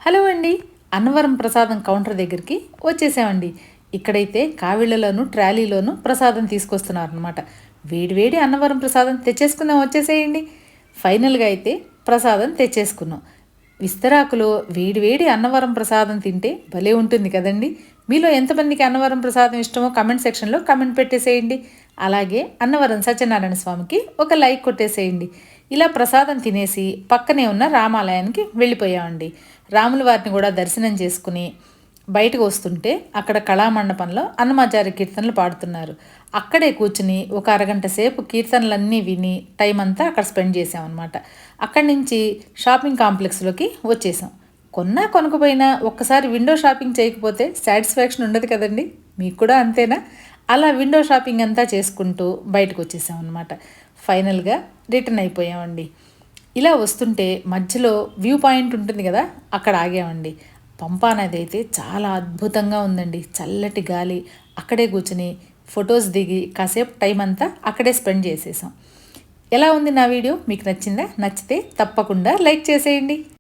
Hello అండి. అన్నవరం ప్రసాదం counter దగ్గరికి వచ్చేసామండి. ఇక్కడైతే కావిళ్ళలోను ట్రాలీలోను ప్రసాదం తీసుకొస్తున్నారనమాట. వేడివేడి అన్నవరం ప్రసాదం తెచ్చేసుకుందాం, వచ్చేసేయండి. ఫైనల్గా అయితే ప్రసాదం తెచ్చేసుకున్నాం. విస్తరాకులో వేడివేడి అన్నవరం ప్రసాదం తింటే భలే ఉంటుంది కదండి. మీలో ఎంతమందికి అన్నవరం ప్రసాదం ఇష్టమో కమెంట్ సెక్షన్లో కమెంట్ పెట్టేసేయండి. అలాగే అన్నవరం సత్యనారాయణ స్వామికి ఒక లైక్ కొట్టేసేయండి. ఇలా ప్రసాదం తినేసి పక్కనే ఉన్న రామాలయానికి వెళ్ళిపోయామండి. రాముల వారిని కూడా దర్శనం చేసుకుని బయటకు వస్తుంటే అక్కడ కళామండపంలో అన్నమాచార్య కీర్తనలు పాడుతున్నారు. అక్కడే కూర్చుని ఒక అరగంట సేపు కీర్తనలన్నీ విని టైం అంతా అక్కడ స్పెండ్ చేసామన్నమాట. అక్కడి నుంచి షాపింగ్ కాంప్లెక్స్లోకి వచ్చేసాం. కొన్నా కొనుక్కుపోయినా ఒక్కసారి విండో షాపింగ్ చేయకపోతే సాటిస్ఫాక్షన్ ఉండదు కదండి. మీకు కూడా అంతేనా? అలా విండో షాపింగ్ అంతా చేసుకుంటూ బయటకు వచ్చేసాం అనమాట. ఫైనల్గా రిటర్న్ అయిపోయామండి. ఇలా వస్తుంటే మధ్యలో వ్యూ పాయింట్ ఉంటుంది కదా, అక్కడ ఆగామండి. పంపా నది అయితే చాలా అద్భుతంగా ఉందండి. చల్లటి గాలి. అక్కడే కూర్చుని ఫొటోస్ దిగి కాసేపు టైం అంతా అక్కడే స్పెండ్ చేసేసాం. ఎలా ఉంది నా వీడియో? మీకు నచ్చిందా? నచ్చితే తప్పకుండా లైక్ చేసేయండి.